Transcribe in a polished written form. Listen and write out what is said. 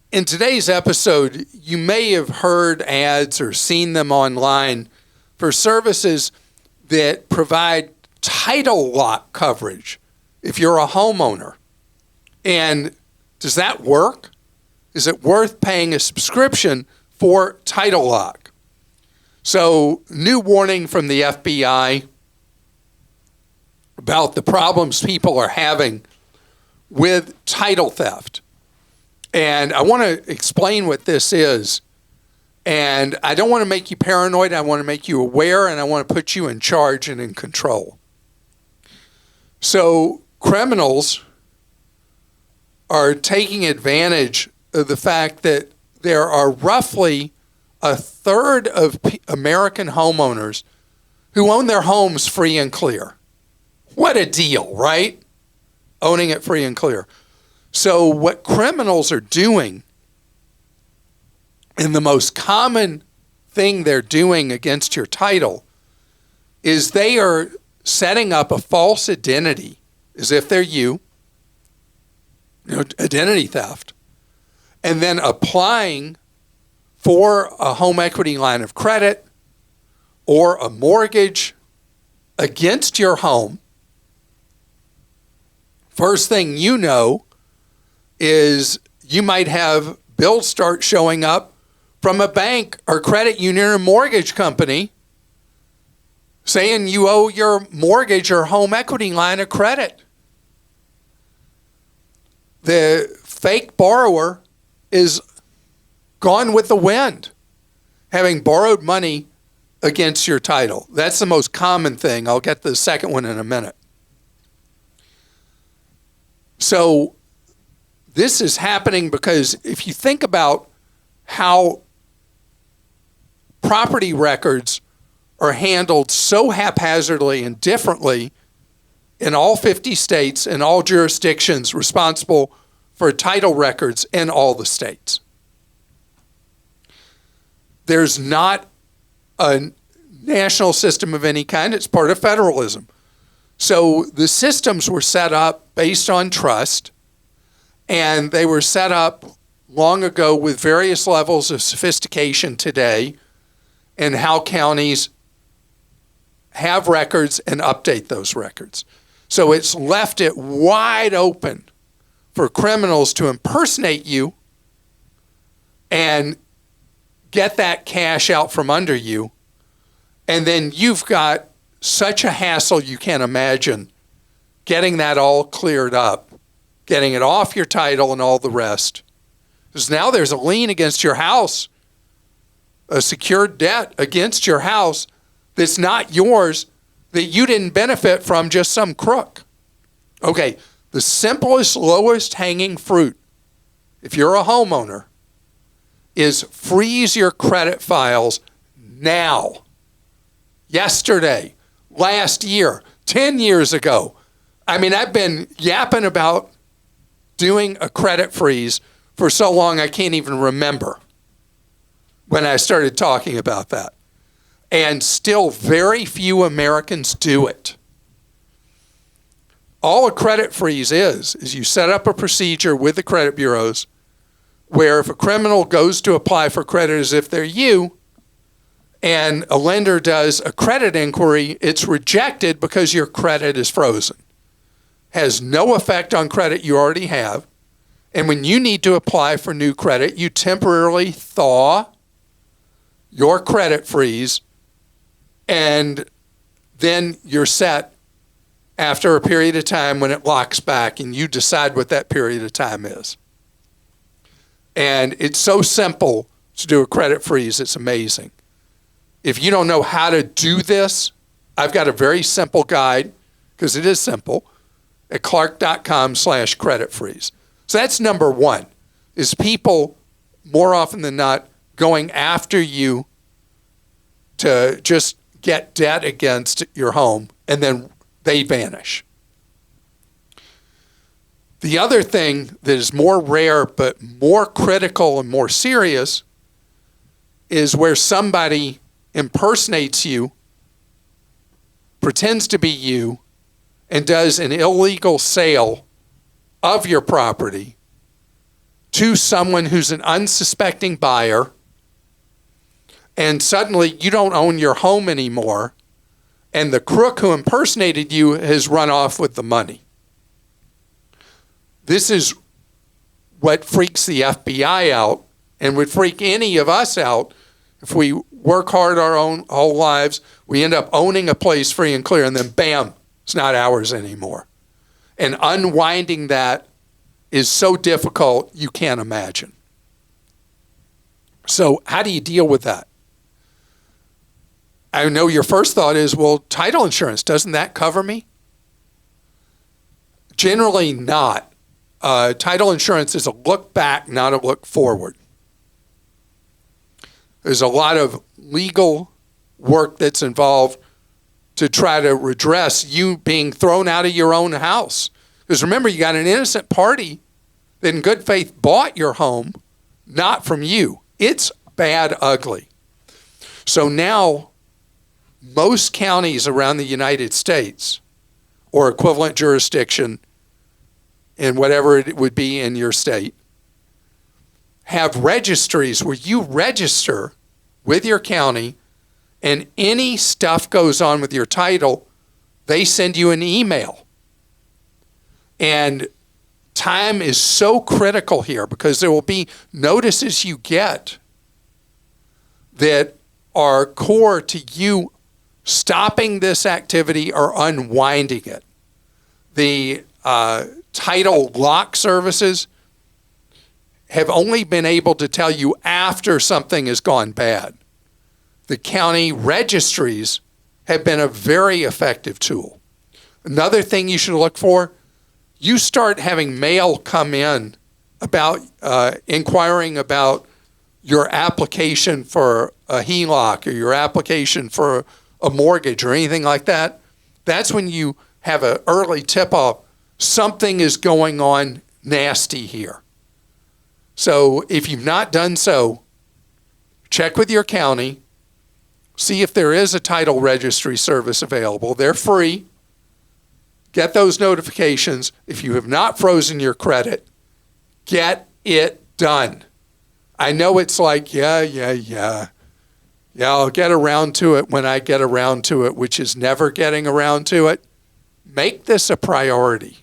In today's episode, you may have heard ads or seen them online for services that provide title lock coverage if you're a homeowner. And does that work? Is it worth paying a subscription for title lock? So, new warning from the FBI about the problems people are having with title theft. And I want to explain what this is. And I don't want to make you paranoid. I want to make you aware, and I want to put you in charge and in control. So criminals are taking advantage of the fact that there are roughly a third of American homeowners who own their homes free and clear. What a deal, right? Owning it free and clear. So what criminals are doing, and the most common thing they're doing against your title, is they are setting up a false identity as if they're you, identity theft, and then applying for a home equity line of credit or a mortgage against your home. First thing you know is you might have bills start showing up from a bank or credit union or mortgage company saying you owe your mortgage or home equity line of credit. The fake borrower is gone with the wind, having borrowed money against your title. That's the most common thing. I'll get to the second one in a minute. So this is happening because if you think about how property records are handled so haphazardly and differently in all 50 states and all jurisdictions responsible for title records in all the states. There's not a national system of any kind. It's part of federalism. So the systems were set up based on trust, and they were set up long ago with various levels of sophistication today and how counties have records and update those records. So it's left it wide open for criminals to impersonate you and get that cash out from under you. And then you've got such a hassle you can't imagine getting that all cleared up, getting it off your title and all the rest. Because now there's a lien against your house, a secured debt against your house that's not yours, that you didn't benefit from just some crook. Okay, the simplest, lowest hanging fruit, if you're a homeowner, is freeze your credit files now. Yesterday, last year, 10 years ago. I mean, I've been yapping about doing a credit freeze for so long I can't even remember when I started talking about that. And still very few Americans do it. All a credit freeze is you set up a procedure with the credit bureaus where if a criminal goes to apply for credit as if they're you, and a lender does a credit inquiry, it's rejected because your credit is frozen. Has no effect on credit you already have. And when you need to apply for new credit, you temporarily thaw your credit freeze, and then you're set after a period of time when it locks back and you decide what that period of time is. And it's so simple to do a credit freeze, it's amazing. If you don't know how to do this, I've got a very simple guide, because it is simple, at clark.com/credit freeze. So that's number one, is people more often than not going after you to just get debt against your home, and then they vanish. The other thing that is more rare but more critical and more serious is where somebody impersonates you, pretends to be you, and does an illegal sale of your property to someone who's an unsuspecting buyer, and suddenly you don't own your home anymore, and the crook who impersonated you has run off with the money. This is what freaks the FBI out and would freak any of us out if we work hard our own whole lives, we end up owning a place free and clear, and then bam, it's not ours anymore. And unwinding that is so difficult you can't imagine. So how do you deal with that? I know your first thought is, well, title insurance, doesn't that cover me? Generally not. Title insurance is a look back, not a look forward. There's a lot of legal work that's involved to try to redress you being thrown out of your own house. Because remember, you got an innocent party that in good faith bought your home, not from you. It's bad ugly. So now, most counties around the United States, or equivalent jurisdiction in whatever it would be in your state, have registries where you register with your county, and any stuff goes on with your title, they send you an email. And time is so critical here because there will be notices you get that are core to you stopping this activity or unwinding it. The title lock services have only been able to tell you after something has gone bad. The county registries have been a very effective tool. Another thing you should look for, you start having mail come in about inquiring about your application for a HELOC or your application for a mortgage or anything like that. That's when you have an early tip-off. Something is going on nasty here. So if you've not done so, check with your county, see if there is a title registry service available. They're free. Get those notifications. If you have not frozen your credit, get it done. I know it's like, yeah, I'll get around to it when I get around to it, which is never getting around to it. Make this a priority.